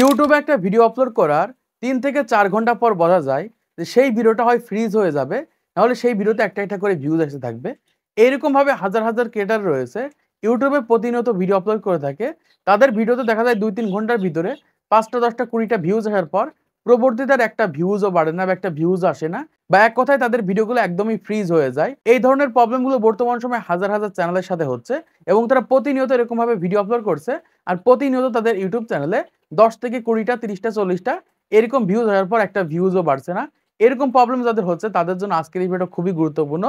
ইউটিউবে একটা video upload করার ৩ থেকে ৪ ঘন্টা পর বোঝা যায় যে সেই ভিডিওটা হয় ফ্রিজ হয়ে যাবে, নাহলে সেই ভিডিওতে একটা একটা করে ভিউজ আসতে থাকবে। এইরকমভাবে হাজার হাজার ক্রিয়েটার রয়েছে ইউটিউবে প্রতিনিয়ত ভিডিও আপলোড করে থাকে। তাদের ভিডিওতে দেখা যায় ২-৩ ঘন্টার ভিতরে ৫টা ১০টা ২০টা ভিউজ আসার পর পরবর্তীতে আর একটা ভিউজও বাড়ে না বা একটা ভিউজ আসে না, বা এক কথায় তাদের ভিডিওগুলো একদমই ফ্রিজ হয়ে যায়। এই ধরনের প্রবলেমগুলো বর্তমান সময়ে হাজার হাজার চ্যানেলের সাথে হচ্ছে এবং তারা প্রতিনিয়ত এরকমভাবে ভিডিও আপলোড করছে আর প্রতিনিয়ত তাদের ইউটিউব চ্যানেলে ১০ থেকে ২০টা ৩০টা ৪০টা এরকম ভিউজ হওয়ার পর একটা ভিউজও বাড়ছে না। এরকম প্রবলেম যাদের হচ্ছে তাদের জন্য আজকের এই ভিডিওটা খুবই গুরুত্বপূর্ণ।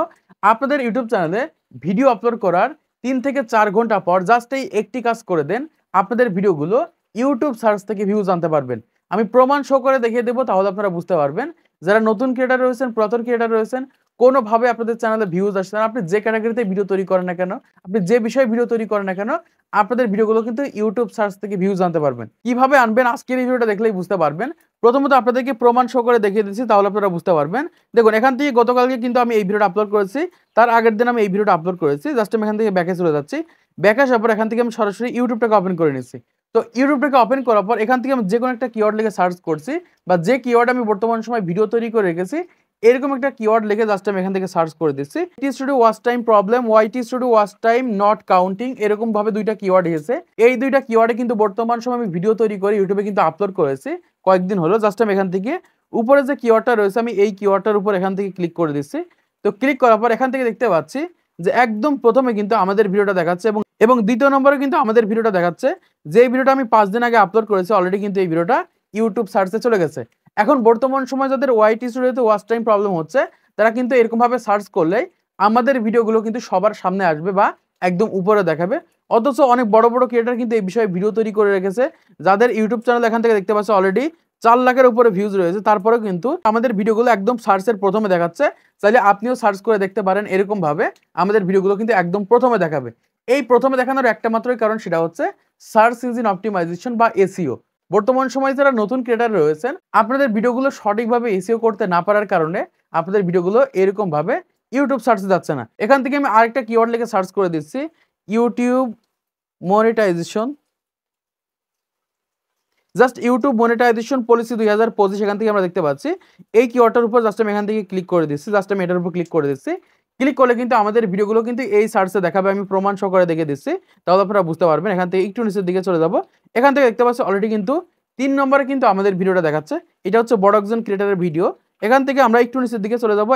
আপনাদের ইউটিউব চ্যানেলে ভিডিও আপলোড করার ৩ থেকে ৪ ঘন্টা পর জাস্ট এই একটি কাজ করে দেন, আপনাদের ভিডিওগুলো ইউটিউব সার্চ থেকে ভিউজ আনতে পারবেন। আমি প্রমাণ শো করে দেখিয়ে দেবো, তাহলে আপনারা বুঝতে পারবেন। যারা নতুন ক্রিয়েটার রয়েছেন, পুরাতন ক্রিয়েটার রয়েছেন, কোনোভাবে আপনাদের চ্যানেলে ভিউজ আসছে না, আপনি যে ক্যাটাগরিতে ভিডিও তৈরি করেন না কেন, আপনি যে বিষয়ে ভিডিও তৈরি করেন না কেন, আপনাদের ভিডিওগুলো কিন্তু ইউটিউব সার্চ থেকে ভিউজ আনতে পারবেন। কিভাবে আনবেন আজকের এই ভিডিওটা দেখলেই বুঝতে পারবেন। প্রথমত আপনাদেরকে প্রমাণ শো করে দেখিয়ে দিচ্ছি, তাহলে আপনারা বুঝতে পারবেন। দেখুন, এখান থেকে গতকালকে কিন্তু আমি এই ভিডিওটা আপলোড করেছি, তার আগের দিন আমি এই ভিডিওটা আপলোড করেছি। জাস্ট আমি এখান থেকে ব্যাকে চলে যাচ্ছি। ব্যাকে আসার পর এখান থেকে আমি সরাসরি ইউটিউবটাকে ওপেন করে নিচ্ছি। তো ইউটিউবটাকে ওপেন করার পর এখান থেকে আমি যে কোনো একটা কিওয়ার্ড লিখে সার্চ করছি, বা যে কিওয়ার্ড আমি বর্তমান সময় ভিডিও তৈরি করে রেখেছি এরকম একটা কিওয়ার্ড লিখে জাস্ট আমি এখান থেকে সার্চ করে দিচ্ছি। T studio watch time problem, YT studio watch time not counting, এরকম ভাবে দুইটা কিওয়ার্ড এসেছে। এই দুইটা কিওয়ার্ডে কিন্তু বর্তমান সময় আমি ভিডিও তৈরি করে ইউটিউবে কিন্তু আপলোড করেছি কয়েকদিন হলো। জাস্ট আমি এখান থেকে উপরে যে কিওয়ার্ডটা রয়েছে আমি এই কিওয়ার্ডটার উপর এখান থেকে ক্লিক করে দিচ্ছি। তো ক্লিক করার পর এখান থেকে দেখতে পাচ্ছি যে একদম প্রথমে কিন্তু আমাদের ভিডিওটা দেখাচ্ছে এবং এবং দ্বিতীয় নম্বরে কিন্তু আমাদের ভিডিওটা দেখাচ্ছে। যে ভিডিওটা আমি 5 দিন আগে আপলোড করেছি অলরেডি কিন্তু এই ভিডিওটা ইউটিউব সার্চে চলে গেছে। এখন বর্তমান সময় যাদের ওয়াইটি স্টুডিওতে ওয়াচ টাইম প্রবলেম হচ্ছে তারা কিন্তু এরকমভাবে সার্চ করলেই আমাদের ভিডিওগুলো কিন্তু সবার সামনে আসবে বা একদম উপরে দেখাবে। অথচ অনেক বড় বড় ক্রিয়েটার কিন্তু এই বিষয়ে ভিডিও তৈরি করে রেখেছে, যাদের ইউটিউব চ্যানেল এখান থেকে দেখতে পাচ্ছে অলরেডি 4 লাখের উপরে ভিউজ রয়েছে, তারপরেও কিন্তু আমাদের ভিডিওগুলো একদম সার্চের প্রথমে দেখাচ্ছে। চাইলে আপনিও সার্চ করে দেখতে পারেন, এরকম ভাবে আমাদের ভিডিওগুলো কিন্তু একদম প্রথমে দেখাবে। এই প্রথমে দেখানোর একটা মাত্রই কারণ, সেটা হচ্ছে সার্চ ইঞ্জিন অপটিমাইজেশন বা এসইও। বর্তমান সময়ে যারা নতুন ক্রিয়েটার রয়েছেন আপনাদের ভিডিওগুলো সঠিকভাবে এসইও করতে না পারার কারণে আপনাদের ভিডিওগুলো এরকম ভাবে ইউটিউব সার্চে যাচ্ছে না। এখান থেকে আমি আরেকটা কিওয়ার্ড লিখে সার্চ করে দিচ্ছি, YouTube monetization. Just YouTube monetization policy 2025 এখান থেকে আমরা দেখতে পাচ্ছি। এই কিওয়ার্ডটার উপর জাস্ট আমি এখান থেকে ক্লিক করে দিচ্ছি। জাস্ট আমি এটার উপর ক্লিক করে দিচ্ছি। ক্লিক করলে কিন্তু আমাদের ভিডিওগুলো কিন্তু এই সার্চে দেখাবে। আমি প্রমাণ সহকারে দেখে দিচ্ছি, তাহলে আপনারা বুঝতে পারবেন। এখান থেকে একটু নিচের দিকে চলে যাব। এখান থেকে দেখতে পাচ্ছি অলরেডি কিন্তু 3 নম্বরে কিন্তু আমাদের ভিডিওটা দেখাচ্ছে। এটা হচ্ছে বড় একজন ক্রিয়েটারের ভিডিও। এখান থেকে আমরা একটু নিচের দিকে চলে যাব।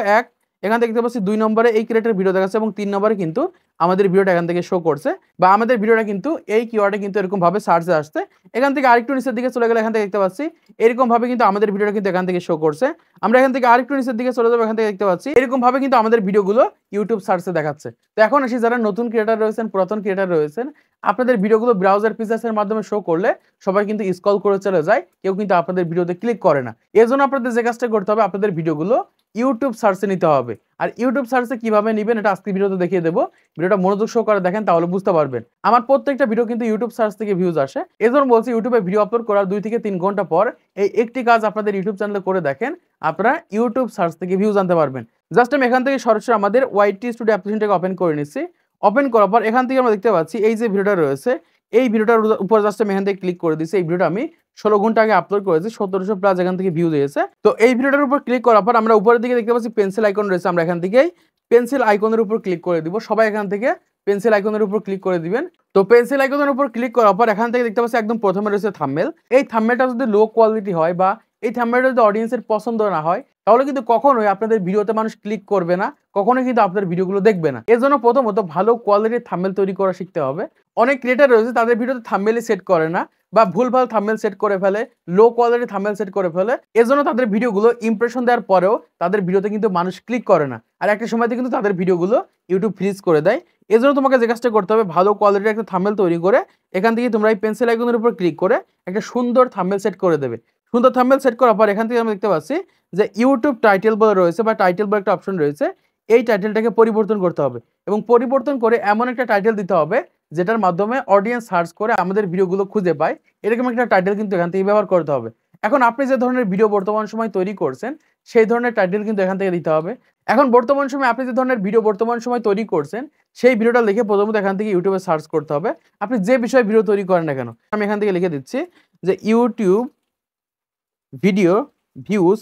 এখান থেকে দেখতে পাচ্ছি 2 নম্বরে এই ক্রিয়েটারের ভিডিও দেখাচ্ছে এবং 3 নম্বরে কিন্তু আমাদের ভিডিওটা এখান থেকে শো করছে, বা আমাদের ভিডিওটা কিন্তু এই কিওয়ার্ডে কিন্তু এরকম ভাবে সার্চে আসছে। এখান থেকে আরেকটু নিচের দিকে চলে গেলে এখান থেকে দেখতে পাচ্ছি এরকম ভাবে কিন্তু আমাদের ভিডিওটা কিন্তু এখান থেকে শো করছে। আমরা এখান থেকে আরেকটু নিচের দিকে চলে যাবো, এখান থেকে দেখতে পাচ্ছি এরকম ভাবে কিন্তু আমাদের ভিডিওগুলো ইউটিউব সার্চে দেখাচ্ছে। তো এখন আসি, যারা নতুন ক্রিয়েটার রয়েছেন, পুরাতন ক্রিয়েটার রয়েছেন, আপনাদের ভিডিওগুলো ব্রাউজার ফিচার্সের মাধ্যমে শো করলে সবাই কিন্তু স্ক্রল করে চলে যায়, কেউ কিন্তু আপনাদের ভিডিওতে ক্লিক করে না। এর জন্য আপনাদের যে কাজটা করতে হবে, আপনাদের ভিডিওগুলো ইউটিউব সার্চে নিতে হবে। আর ইউটিউব সার্চে কিভাবে নেবেন এটা আজকে ভিডিওতে দেখিয়ে দেবো। ভিডিওটা মনোযোগ সহকারে দেখেন, তাহলে বুঝতে পারবেন। আমার প্রত্যেকটা ভিডিও কিন্তু ইউটিউব সার্চ থেকে ভিউজ আসে। এজন্য বলছি, ইউটিউবে ভিডিও আপলোড করার 2 থেকে 3 ঘন্টা পর এই একটি কাজ আপনাদের ইউটিউব চ্যানেলে করে দেখেন, আপনারা ইউটিউব সার্চ থেকে ভিউজ আনতে পারবেন। জাস্ট আমি এখান থেকে সরাসরি আমাদের ওয়াইটি স্টুডিও অ্যাপ্লিকেশনটাকে ওপেন করে নিচ্ছি। ওপেন করার পর এখান থেকে আমরা দেখতে পাচ্ছি এই যে ভিডিওটা রয়েছে, এই ভিডিওটার উপর জাস্ট আমি এখান থেকে ক্লিক করে দিচ্ছি। এই ভিডিওটা আমি 16 ঘন্টা আগে আপলোড করেছি, 1700 প্লাস এখান থেকে ভিউজ এসেছে। তো এই ভিডিওটার উপর ক্লিক করার পর আমরা উপরের দিকে দেখতে পাচ্ছি পেন্সিল আইকন রয়েছে, আমরা এখান থেকেই পেন্সিল আইকনের উপর ক্লিক করে দিব। সবাই এখান থেকে পেন্সিল আইকনের উপর ক্লিক করে দিবেন। তো পেন্সিল আইকনের উপর ক্লিক করার পর এখান থেকে দেখতে পাচ্ছি একদম প্রথমে রয়েছে থাম্বনেল। এই থাম্বনেলটা যদি লো কোয়ালিটি হয় বা এই থাম্বনেলটা যদি অডিয়েন্সের পছন্দ না হয়, তাহলে কিন্তু কখনোই আপনাদের ভিডিওতে মানুষ ক্লিক করবে না, কখনোই কিন্তু আপনাদের ভিডিওগুলো দেখবে না। এর জন্য প্রথমত ভালো কোয়ালিটির থাম্বনেল তৈরি করা শিখতে হবে। অনেক ক্রিয়েটার রয়েছে তাদের ভিডিওতে থাম্বনেলই সেট করে না, বা ভুলভাল থাম্বনেল সেট করে ফেলে, লো কোয়ালিটির থাম্বনেল সেট করে ফেলে। এজন্য তাদের ভিডিওগুলো ইমপ্রেশন দেওয়ার পরেও তাদের ভিডিওতে কিন্তু মানুষ ক্লিক করে না, আর একটা সময়তে কিন্তু তাদের ভিডিওগুলো ইউটিউব ফ্রিজ করে দেয়। এজন্য তোমাকে যে কাজটা করতে হবে, ভালো কোয়ালিটির একটা থাম্বনেল তৈরি করে এখান থেকে তোমরা এই পেন্সিল আইকনের উপর ক্লিক করে একটা সুন্দর থাম্বনেল সেট করে দেবে। সুন্দর থাম্বনেল সেট করার পর এখান থেকে আমরা দেখতে পাচ্ছি যে ইউটিউব টাইটেল বলে রয়েছে, বা টাইটেল বলে একটা অপশন রয়েছে। এই টাইটেলটাকে পরিবর্তন করতে হবে এবং পরিবর্তন করে এমন একটা টাইটেল দিতে হবে যেটার মাধ্যমে অডিয়েন্স সার্চ করে আমাদের ভিডিওগুলো খুঁজে পায়। এরকম একটা টাইটেল কিন্তু এখান থেকে ব্যবহার করতে হবে। এখন আপনি যে ধরনের ভিডিও বর্তমান সময় তৈরি করছেন সেই ধরনের টাইটেল কিন্তু এখান থেকে দিতে হবে। এখন বর্তমান সময় আপনি যে ধরনের ভিডিও বর্তমান সময় তৈরি করছেন সেই ভিডিওটা লিখে প্রথমত এখান থেকে ইউটিউবে সার্চ করতে হবে। আপনি যে বিষয়ে ভিডিও তৈরি করেন না কেন, আমি এখান থেকে লিখে দিচ্ছি যে ইউটিউব ভিডিও ভিউজ,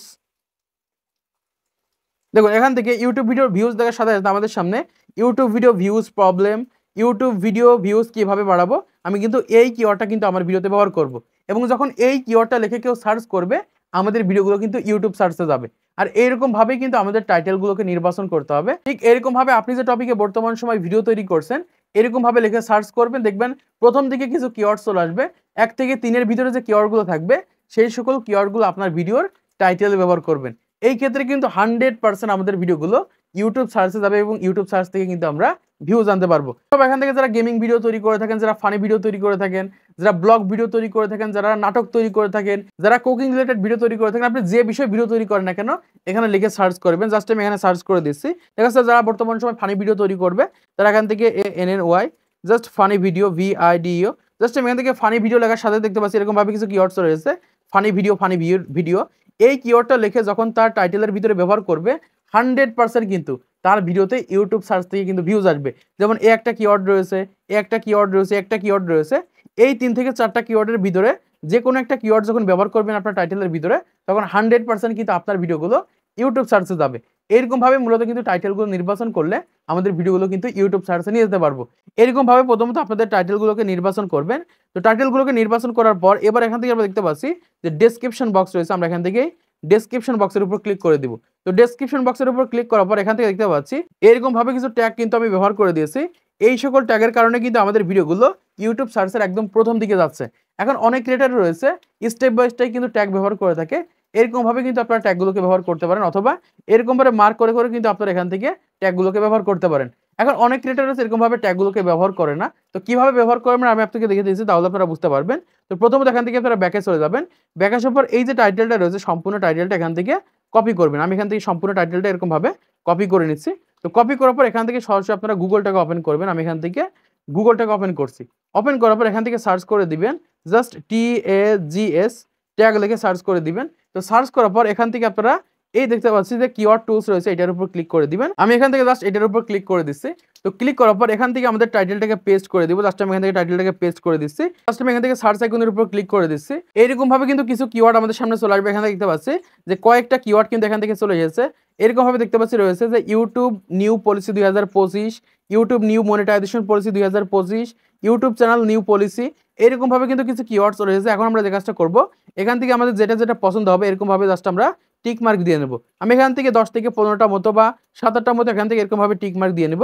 দেখুন এখান থেকে ইউটিউব ভিডিওর ভিউজ দেখার সাথে সাথে আমাদের সামনে YouTube video views problem, YouTube video views কিভাবে বাড়াবো, আমি কিন্তু এই কিওয়ার্ডটা কিন্তু আমার ভিডিওতে ব্যবহার করব। এবং যখন এই কিওয়ার্ডটা লিখে কেউ সার্চ করবে আমাদের ভিডিওগুলো কিন্তু ইউটিউব সার্চে যাবে। আর এইরকম ভাবেই কিন্তু আমাদের টাইটেলগুলোকে নির্বাচন করতে হবে। ঠিক এরকম ভাবে আপনি যে টপিকে বর্তমান সময় ভিডিও তৈরি করছেন এরকম ভাবে লিখে সার্চ করবেন, দেখবেন প্রথম দিকে কিছু কিওয়ার্ড চলে আসবে, 1 থেকে 3-এর ভিতরে যে কিওয়ার্ডগুলো থাকবে সেই সকল কিওয়ার্ডগুলো আপনার ভিডিওর টাইটেলে ব্যবহার করবেন। এই ক্ষেত্রে কিন্তু 100% আমাদের ভিডিওগুলো ইউটিউব সার্চে যাবে এবং ইউটিউব সার্চ থেকে কিন্তু আমরা ভিউজ আনতে পারবো। সব এখান থেকে যারা গেমিং ভিডিও তৈরি করে থাকেন, যারা ফানি ভিডিও তৈরি করে থাকেন, যারা ব্লগ ভিডিও তৈরি করে থাকেন, যারা নাটক তৈরি করে থাকেন, যারা কুকিং রিলেটেড ভিডিও তৈরি করে থাকেন, আপনি যে বিষয়ে ভিডিও তৈরি করেন না কেন এখানে লিখে সার্চ করবেন। জাস্ট আমি এখানে সার্চ করে দিচ্ছি। দেখা যাচ্ছে যারা বর্তমান সময় ফানি ভিডিও তৈরি করবে তারা এখান থেকে ANNY just funny video VIDEO, just আমি এখান থেকে ফানি ভিডিও লেখার সাথে দেখতে পাচ্ছি এরকম ভাবে কিছু কিওয়ার্ডস রয়েছে, ফানি ভিডিও। এই কিওয়ার্ডটা লিখে যখন তার টাইটেলের ভিতরে ব্যবহার করবে 100% কিন্তু তার ভিডিওতে ইউটিউব সার্চ থেকে কিন্তু ভিউজ আসবে। যেমন একটা কিওয়ার্ড রয়েছে, একটা কিওয়ার্ড রয়েছে, এই 3 থেকে 4টা কিওয়ার্ডের ভিতরে যে কোনো একটা কিওয়ার্ড যখন ব্যবহার করবেন আপনার টাইটেলের ভিতরে তখন 100% কিন্তু আপনার ভিডিওগুলো ইউটিউব সার্চে যাবে। এরকম ভাবে মূলত কিন্তু টাইটেলগুলো নির্বাচন করলে আমাদের ভিডিওগুলো কিন্তু ইউটিউব সার্চে নিয়ে যেতে পারবো। এরকম ভাবে প্রথমত আপনাদের টাইটেলগুলোকে নির্বাচন করবেন। তো টাইটেলগুলোকে নির্বাচন করার পর এবার এখান থেকে আমরা দেখতে পাচ্ছি যে ডেসক্রিপশন বক্স রয়েছে, আমরা এখান থেকে ডেসক্রিপশন বক্সের উপর ক্লিক করে দিব। তো ডেসক্রিপশন বক্সের উপর ক্লিক করার পর এখান থেকে দেখতে পাচ্ছি এরকম ভাবে কিছু ট্যাগ কিন্তু আমি ব্যবহার করে দিয়েছি। এই সকল ট্যাগের কারণে কিন্তু আমাদের ভিডিওগুলো ইউটিউব সার্চের একদম প্রথম দিকে যাচ্ছে। এখন অনেক ক্রিয়েটর রয়েছে স্টেপ বাই স্টেপ কিন্তু ট্যাগ ব্যবহার করে থাকে, এরকম ভাবে কিন্তু আপনারা ট্যাগগুলোকে ব্যবহার করতে পারেন, অথবা এরকম ভাবে মার্ক করে করে কিন্তু আপনারা এখান থেকে ট্যাগগুলোকে ব্যবহার করতে পারেন। এখন অনেক ক্রিয়েটর রয়েছে এরকম ভাবে ট্যাগগুলোকে ব্যবহার করে না, তো কিভাবে ব্যবহার করবেন আমি আপনাকে দেখে দিয়েছি, তাহলে আপনারা বুঝতে পারবেন। তো প্রথমত এখান থেকে আপনারা ব্যাকে চলে যাবেন, ব্যাকে আসার পর এই যে টাইটেলটা রয়েছে সম্পূর্ণ টাইটেলটা এখান থেকে কপি করবেন। আমি এখান থেকে সম্পূর্ণ টাইটেলটা এরকম ভাবে কপি করে নিচ্ছি। তো কপি করার পর এখান থেকে সরাসরি আপনারা গুগলটাকে ওপেন করবেন। আমি এখান থেকে গুগলটাকে ওপেন করছি। ওপেন করার পর এখান থেকে সার্চ করে দিবেন জাস্ট TAGS ট্যাগ লিখে সার্চ করে দিবেন। তো সার্চ করার পর এখান থেকে আপনারা এই দেখতে পাচ্ছি যে কিওয়ার্ড টুলস রয়েছে, এটার উপর ক্লিক করে দিবেন। আমি এখান থেকে জাস্ট এটার উপর ক্লিক করে দিচ্ছি। তো ক্লিক করার পর এখান থেকে আমাদের টাইটেলটাকে পেস্ট করে দিব। জাস্ট আমি এখান থেকে টাইটেলটাকে পেস্ট করে দিচ্ছি। জাস্ট আমি এখান থেকে সার্চ আইকনের উপর ক্লিক করে দিচ্ছি। এইরকম ভাবে কিন্তু কিছু কিওয়ার্ড আমাদের সামনে চলে আসবে। এখান থেকে দেখতে পাচ্ছি যে কয়েকটা কিওয়ার্ড কিন্তু এখান থেকে চলে এসেছে। এরকম ভাবে দেখতে পাচ্ছি রয়েছে যে YouTube new policy 2025, YouTube new monetization policy 2025, YouTube channel new policy, এরকম ভাবে কিন্তু কিছু কিওয়ার্ড চলে এসেছে। এখন আমরা যে কাজটা করব এখান থেকে আমাদের যেটা যেটা পছন্দ হবে এরকম ভাবে জাস্ট আমরা টিক মার্ক দিয়ে নেব। আমি এখান থেকে 10 থেকে 15টা মতো বা 7-8টার মতো এখান থেকে এরকম ভাবে টিক মার্ক দিয়ে নেব।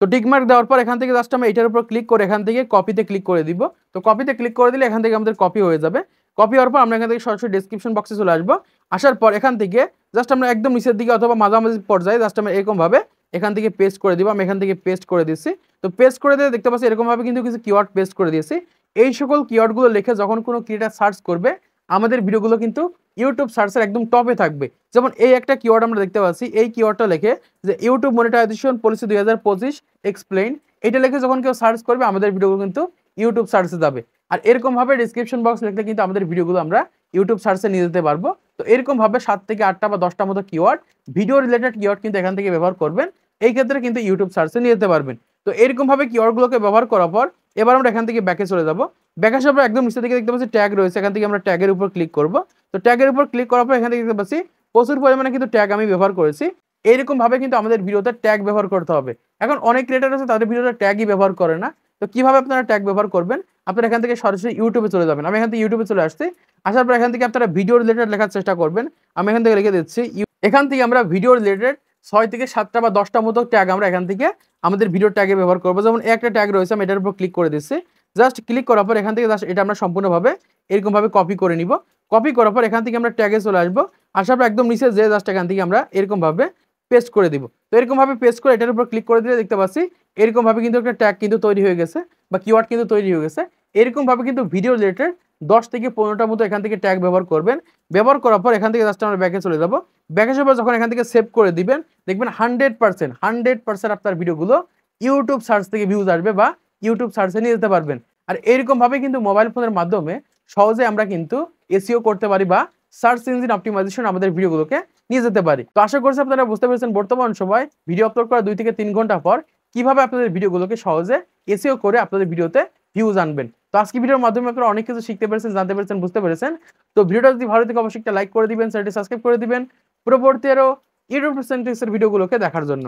তো টিক মার্ক দেওয়ার পর এখান থেকে জাস্ট আমি এটার উপর ক্লিক করে এখান থেকে কপিতে ক্লিক করে দিব। তো কপিতে ক্লিক করে দিলে এখান থেকে আমাদের কপি হয়ে যাবে। কপি হওয়ার পর আমরা এখান থেকে সরাসরি ডেসক্রিপশন বক্সে চলে আসবো। আসার পর এখান থেকে জাস্ট আমরা একদম নিচের দিকে অথবা মাঝামাঝি পর্যায়ে জাস্ট আমরা এরকম ভাবে এখান থেকে পেস্ট করে দিব। আমি এখান থেকে পেস্ট করে দিচ্ছি। তো পেস্ট করে দিয়ে দেখতে পাচ্ছি এরকম ভাবে কিন্তু কিছু কিওয়ার্ড পেস্ট করে দিয়েছি। এই সকল কিওয়ার্ডগুলো লিখে যখন কোনো ক্রিয়েটর সার্চ করবে আমাদের ভিডিওগুলো কিন্তু ইউটিউব সার্চের একদম টপে থাকবে। যেমন এই একটা কিওয়ার্ড আমরা দেখতে পাচ্ছি, এই কিওয়ার্ডটা লিখে যে ইউটিউব মনিটাইজেশন পলিসি 2025 এক্সপ্লেইন, এটা লিখে যখন কেউ সার্চ করবে আমাদের ভিডিওগুলো কিন্তু ইউটিউব সার্চে যাবে। আর এরকম ভাবে ডেসক্রিপশন বক্স লিখলে কিন্তু আমাদের ভিডিওগুলো আমরা ইউটিউব সার্চে নিয়ে যেতে পারবো। তো এরকম ভাবে 7 থেকে 8টা বা 10টা মতো কিওয়ার্ড ভিডিও রিলেটেড কিওয়ার্ড কিন্তু এখান থেকে ব্যবহার করবেন, এই ক্ষেত্রে কিন্তু ইউটিউব সার্চে নিয়ে যেতে পারবেন। তো এরকম ভাবে কিওয়ার্ডগুলোকে ব্যবহার করার পর এবার আমরা এখান থেকে ব্যাকে চলে যাব। ব্যাকে আসার পর একদম নিচে দিকে দেখতে পাচ্ছি ট্যাগ রয়েছে, এখান থেকে আমরা ট্যাগের উপর ক্লিক করব। তো ট্যাগের উপর ক্লিক করার পর এখান থেকে দেখতে পাচ্ছি প্রচুর পরিমাণে কিন্তু ট্যাগ আমি ব্যবহার করেছি। এইরকম ভাবে কিন্তু আমাদের ভিডিওতে ট্যাগ ব্যবহার করতে হবে। এখন অনেক ক্রিয়েটর আছে তাদের ভিডিওতে ট্যাগই ব্যবহার করে না। তো কিভাবে আপনারা ট্যাগ ব্যবহার করবেন, আপনারা এখান থেকে সরাসরি ইউটিউবে চলে যাবেন। আমি এখান থেকে ইউটিউবে চলে আসছি। আসার পর এখান থেকে আপনারা ভিডিও রিলেটেড লেখার চেষ্টা করবেন। আমি এখান থেকে লিখে দিচ্ছি। এখান থেকে আমরা ভিডিও রিলেটেড 6 থেকে 7টা বা 10টা মতো ট্যাগ আমরা এখান থেকে আমাদের ভিডিও ট্যাগে ব্যবহার করবো। যেমন একটা ট্যাগ রয়েছে, আমি এটার উপর ক্লিক করে দিচ্ছি। জাস্ট ক্লিক করার পর এখান থেকে জাস্ট এটা আমরা সম্পূর্ণভাবে এরকমভাবে কপি করে নিব। কপি করার পর এখান থেকে আমরা ট্যাগে চলে আসবো। আসার পর একদম নিচে যে জাস্ট এখান থেকে আমরা এরকমভাবে পেস্ট করে দিব। তো এরকমভাবে পেস্ট করে এটার উপর ক্লিক করে দিলে দেখতে পাচ্ছি এরকমভাবে কিন্তু একটা ট্যাগ কিন্তু তৈরি হয়ে গেছে বা কিওয়ার্ড কিন্তু তৈরি হয়ে গেছে। এরকমভাবে কিন্তু ভিডিও রিলেটেড 10 থেকে 15টা মতো এখান থেকে ট্যাগ ব্যবহার করবেন। ব্যবহার করার পর এখান থেকে জাস্ট আমরা ব্যাকে চলে যাব। ব্যাকে আসার পর যখন এখান থেকে সেভ করে দিবেন দেখবেন 100% আপনার ভিডিওগুলো ইউটিউব সার্চ থেকে ভিউজ আসবে বা ইউটিউব সার্চে নিয়ে যেতে পারবেন। আর এরকমভাবে কিন্তু মোবাইল ফোনের মাধ্যমে সহজে আমরা কিন্তু এসইও করতে পারি বা সার্চ ইঞ্জিন অপটিমাইজেশন আমাদের ভিডিওগুলোকে নিয়ে যেতে পারি। তো আশা করছি আপনারা বুঝতে পেরেছেন বর্তমান সময় ভিডিও আপলোড করা 2 থেকে 3 ঘন্টা পর কিভাবে আপনাদের ভিডিওগুলোকে সহজে এসইও করে আপনাদের ভিডিওতে ভিউজ আনবেন। তো আজকে ভিডিওর মাধ্যমে আপনারা অনেক কিছু শিখতে পেরেছেন, জানতে পেরেছেন, বুঝতে পেরেছেন। তো ভিডিওটা যদি ভালো লাগে অবশ্যই একটা লাইক করে দিবেন, চ্যানেলটি সাবস্ক্রাইব করে দিবেন পরবর্তী আরো ইউটিউব সেন্টেন্সের ভিডিওগুলোকে দেখার জন্য।